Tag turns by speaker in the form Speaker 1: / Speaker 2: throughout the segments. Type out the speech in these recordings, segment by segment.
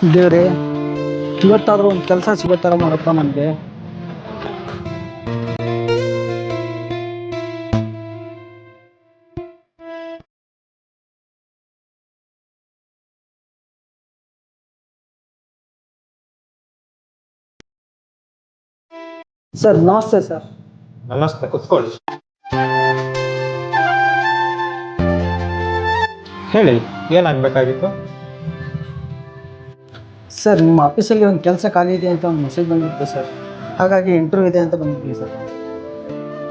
Speaker 1: ದೇವ್ರೆ, ಇವತ್ತಾದ್ರೂ ಒಂದು ಕೆಲಸ ಸಿಗೋತ್ತರ ಮಾಡಪ್ಪ ನನಗೆ. ಸರ್ ನಮಸ್ತೆ ಸರ್.
Speaker 2: ನಮಸ್ತೆ, ಕುತ್ಕೊಳ್ಳಿ. ಹೇಳಿ, ಏನಾಗಬೇಕಾಗಿತ್ತು?
Speaker 1: ಸರ್ ನಿಮ್ಮ ಆಫೀಸಲ್ಲಿ ಒಂದು ಕೆಲಸ ಖಾಲಿ ಇದೆ ಅಂತ ಒಂದು ಮೆಸೇಜ್ ಬಂದಿತ್ತು ಸರ್, ಹಾಗಾಗಿ ಇಂಟರ್ವ್ಯೂ ಇದೆ ಅಂತ ಬಂದಿದ್ವಿ ಸರ್.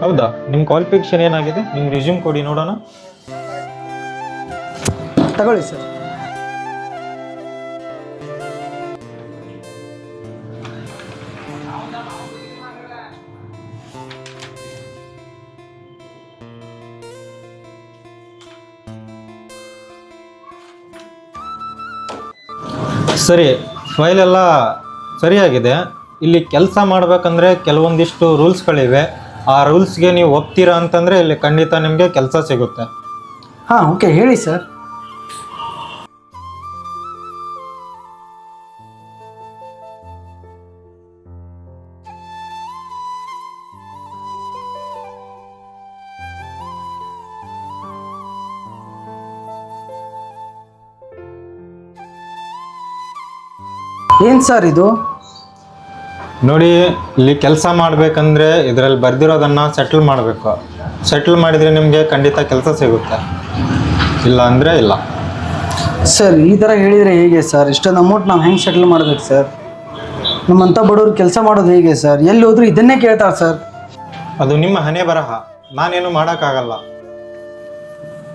Speaker 2: ಹೌದಾ? ನಿಮ್ಮ ಕ್ವಾಲಿಫಿಕೇಶನ್ ಏನಾಗಿದೆ? ನಿಮ್ಮ ರಿಸ್ಯೂಮ್ ಕೊಡಿ ನೋಡೋಣ.
Speaker 1: ತಗೊಳ್ಳಿ ಸರ್.
Speaker 2: ಸರಿ, ಫೈಲ್ ಎಲ್ಲ ಸರಿಯಾಗಿದೆ. ಇಲ್ಲಿ ಕೆಲಸ ಮಾಡಬೇಕಂದ್ರೆ ಕೆಲವೊಂದಿಷ್ಟು ರೂಲ್ಸ್ಗಳಿವೆ. ಆ ರೂಲ್ಸ್ಗೆ ನೀವು ಒಪ್ತೀರಾ ಅಂತಂದರೆ ಇಲ್ಲಿ ಖಂಡಿತ ನಿಮಗೆ ಕೆಲಸ ಸಿಗುತ್ತೆ.
Speaker 1: ಹಾಂ, ಓಕೆ, ಹೇಳಿ ಸರ್. ಏನು ಸರ್ ಇದು?
Speaker 2: ನೋಡಿ, ಇಲ್ಲಿ ಕೆಲಸ ಮಾಡಬೇಕಂದ್ರೆ ಇದರಲ್ಲಿ ಬರ್ದಿರೋದನ್ನು ಸೆಟ್ಲ್ ಮಾಡಬೇಕು. ಸೆಟ್ಲ್ ಮಾಡಿದರೆ ನಿಮಗೆ ಖಂಡಿತ ಕೆಲಸ ಸಿಗುತ್ತೆ, ಇಲ್ಲ ಅಂದರೆ ಇಲ್ಲ.
Speaker 1: ಸರ್ ಈ ಥರ ಹೇಳಿದರೆ ಹೇಗೆ ಸರ್? ಇಷ್ಟೊಂದು ಅಮೌಂಟ್ ನಾವು ಹೆಂಗೆ ಸೆಟ್ಲ್ ಮಾಡಬೇಕು ಸರ್? ನಮ್ಮಂಥ ಬಡವರು ಕೆಲಸ ಮಾಡೋದು ಹೇಗೆ ಸರ್? ಎಲ್ಲಿ ಹೋದ್ರೂ ಇದನ್ನೇ ಕೇಳ್ತಾರೆ ಸರ್.
Speaker 2: ಅದು ನಿಮ್ಮ ಹಣೆ ಬರಹ, ನಾನೇನು ಮಾಡೋಕ್ಕಾಗಲ್ಲ.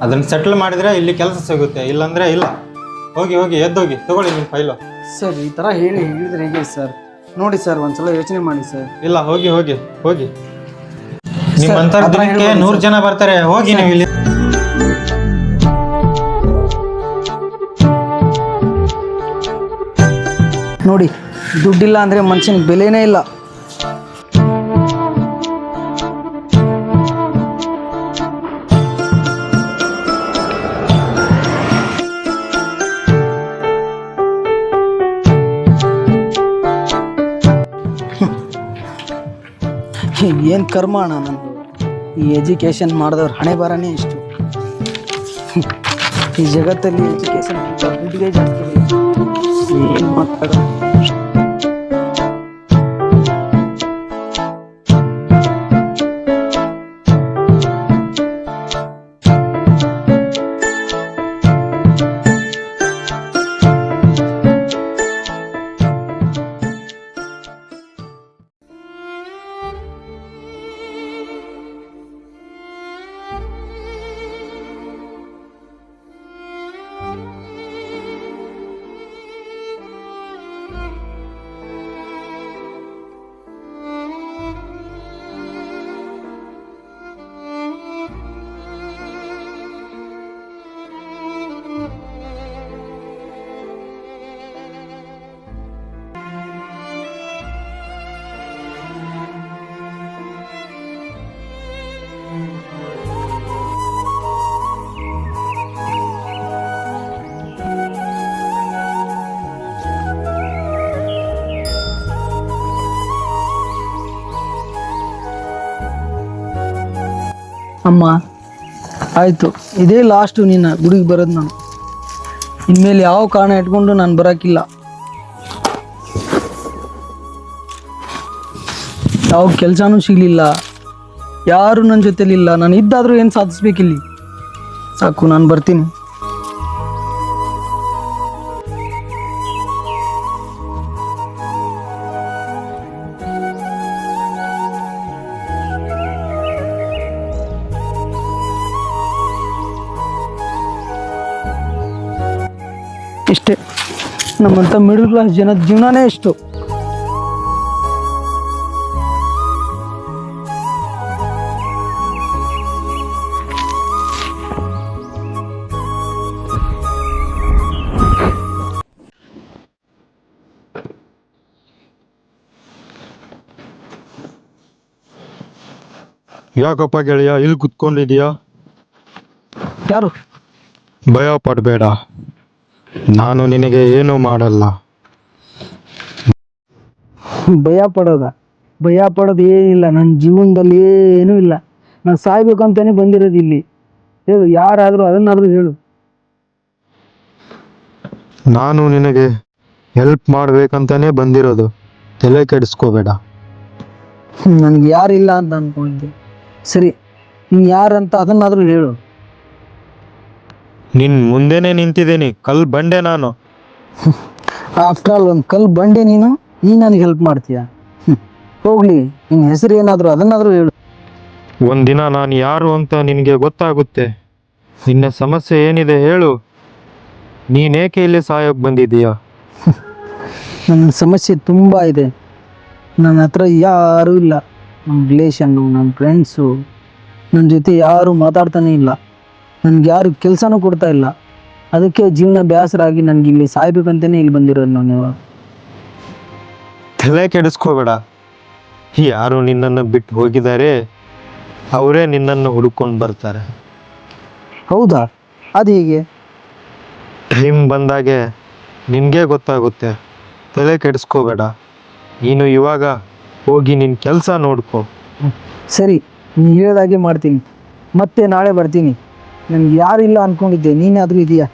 Speaker 2: ಅದನ್ನು ಸೆಟ್ಲ್ ಮಾಡಿದರೆ ಇಲ್ಲಿ ಕೆಲಸ ಸಿಗುತ್ತೆ, ಇಲ್ಲಾಂದರೆ ಇಲ್ಲ. ಹೋಗಿ ಹೋಗಿ ಎದ್ದೋಗಿ ತಗೊಳ್ಳಿ ನಿಮ್ಮ ಫೈಲು.
Speaker 1: ಸರ್ ಈ ಥರ ಹೇಳಿದ್ರೆ ಹೇಗೆ ಸರ್? ನೋಡಿ ಸರ್, ಒಂದ್ಸಲ ಯೋಚನೆ ಮಾಡಿ ಸರ್.
Speaker 2: ಇಲ್ಲ, ಹೋಗಿ ಹೋಗಿ ಹೋಗಿ. ನಿಮ್ಮಂತರ ದಿನಕ್ಕೆ 100 ಜನ ಬರ್ತಾರೆ. ಹೋಗಿ ನೀವು ಇಲ್ಲಿ.
Speaker 1: ನೋಡಿ, ದುಡ್ಡಿಲ್ಲ ಅಂದರೆ ಮನುಷ್ಯನಿಗೆ ಬೆಲೆನೇ ಇಲ್ಲ. ಏನು ಕರ್ಮ ಅಣ್ಣ ನಂದು. ಈ ಎಜುಕೇಷನ್ ಮಾಡಿದವ್ರು ಹಣೆ ಬರನೇ ಇಷ್ಟು. ಈ ಜಗತ್ತಲ್ಲಿ ಎಜುಕೇಷನ್ ದುಡ್ಡಿಗೆ ಜಾಸ್ತಿ. ಏನು ಮಾತಾಡೋ. ಅಮ್ಮ, ಆಯಿತು, ಇದೇ ಲಾಸ್ಟು ನಿನ್ನ ಗುಡಿಗೆ ಬರೋದು. ನಾನು ಇನ್ಮೇಲೆ ಯಾವ ಕಾರಣ ಇಟ್ಕೊಂಡು ನಾನು ಬರೋಕ್ಕಿಲ್ಲ. ಯಾವ ಕೆಲಸನೂ ಸಿಗಲಿಲ್ಲ, ಯಾರು ನನ್ನ ಜೊತೆಲಿಲ್ಲ. ನಾನು ಇದ್ದಾದರೂ ಏನು ಸಾಧಿಸ್ಬೇಕಿಲ್ಲಿ? ಸಾಕು, ನಾನು ಬರ್ತೀನಿ. ಇಷ್ಟೇ, ನಮ್ಮಂಥ ಮಿಡಲ್ ಕ್ಲಾಸ್ ಜನದ ಜೀವನನೇ ಇಷ್ಟು.
Speaker 3: ಯಾಕಪ್ಪ ಗೆಳೆಯ ಇಲ್ಲಿ ಕುತ್ಕೊಂಡಿದ್ಯಾ?
Speaker 1: ಯಾರು?
Speaker 3: ಭಯ ಪಡಬೇಡ, ನಾನು ನಿನಗೆ ಏನು ಮಾಡಲ್ಲ.
Speaker 1: ಭಯ ಪಡೋದು ಏನಿಲ್ಲ, ನನ್ನ ಜೀವನದಲ್ಲಿ ಏನೂ ಇಲ್ಲ. ನಾನು ಸಾಯ್ಬೇಕಂತಾನೆ ಬಂದಿರೋದು ಇಲ್ಲಿ. ಹೇಳು, ಯಾರಾದರೂ ಅದನ್ನಾದರೂ ಹೇಳು.
Speaker 3: ನಾನು ನಿನಗೆ ಹೆಲ್ಪ್ ಮಾಡ್ಬೇಕಂತಾನೆ ಬಂದಿರೋದು, ತಲೆ ಕೆಡಿಸ್ಕೋಬೇಡ.
Speaker 1: ನನಗೆ ಯಾರಿಲ್ಲ ಅಂತ ಅನ್ಕೊಂಡಿದ್ದೆ. ಸರಿ, ನೀನು ಯಾರಂತ ಅದನ್ನಾದರೂ ಹೇಳು.
Speaker 3: ನಿನ್ ಮುಂದೆನೆ ನಿಂತಿದ್ದೀನಿ, ಕಲ್ ಬಂಡೆ ನಾನು.
Speaker 1: ಆಫ್ಟರ್ ಆಲ್ ಒಂದು ಕಲ್ಲು ಬಂಡೆ ನೀನು ನನಗೆ ಹೆಲ್ಪ್ ಮಾಡ್ತೀಯ? ಹೋಗ್ಲಿ, ನಿನ್ನ ಹೆಸರು ಏನಾದರೂ ಅದನ್ನಾದರೂ ಹೇಳು.
Speaker 3: ಒಂದಿನ ನಾನು ಯಾರು ಅಂತ ನಿನಗೆ ಗೊತ್ತಾಗುತ್ತೆ. ನಿನ್ನ ಸಮಸ್ಯೆ ಏನಿದೆ ಹೇಳು. ನೀನೇಕೆ ಇಲ್ಲಿ ಸಾಯೋಕ್ ಬಂದಿದೀಯಾ?
Speaker 1: ನನ್ನ ಸಮಸ್ಯೆ ತುಂಬ ಇದೆ. ನನ್ನ ಹತ್ರ ಯಾರೂ ಇಲ್ಲ. ನಮ್ಮ ರಿಲೇಷನ್ನು, ನನ್ನ ಫ್ರೆಂಡ್ಸು, ನನ್ನ ಜೊತೆ ಯಾರೂ ಮಾತಾಡ್ತಾನೆ ಇಲ್ಲ. ನನಗೆ ಯಾರು ಕೆಲಸನೂ ಕೊಡ್ತಾ ಇಲ್ಲ. ಅದಕ್ಕೆ ಜೀವನ ಬೇಸರ ಆಗಿ ನನಗೆ ಇಲ್ಲಿ ಸಾಯ್ಬೇಕಂತಲೇ ಇಲ್ಲಿ ಬಂದಿರೋದು ನಾನು ಇವಾಗ.
Speaker 3: ತಲೆ ಕೆಡಿಸ್ಕೋಬೇಡ. ಯಾರು ನಿನ್ನನ್ನು ಬಿಟ್ಟು ಹೋಗಿದ್ದಾರೆ, ಅವರೇ ನಿನ್ನನ್ನು ಹುಡುಕೊಂಡು ಬರ್ತಾರೆ.
Speaker 1: ಹೌದಾ? ಅದು ಹೇಗೆ?
Speaker 3: ಟೈಮ್ ಬಂದಾಗೆ ನಿನಗೆ ಗೊತ್ತಾಗುತ್ತೆ. ತಲೆ ಕೆಡಿಸ್ಕೋಬೇಡ. ನೀನು ಇವಾಗ ಹೋಗಿ ನಿನ್ನ ಕೆಲಸ ನೋಡ್ಕೊ.
Speaker 1: ಸರಿ, ನೀನು ಹೇಳ್ದಾಗೆ ಮಾಡ್ತೀನಿ. ಮತ್ತೆ ನಾಳೆ ಬರ್ತೀನಿ. ನನಗೆ ಯಾರಿಲ್ಲ ಅಂದ್ಕೊಂಡಿದ್ದೆ, ನೀನಾದರೂ ಇದೆಯಾ?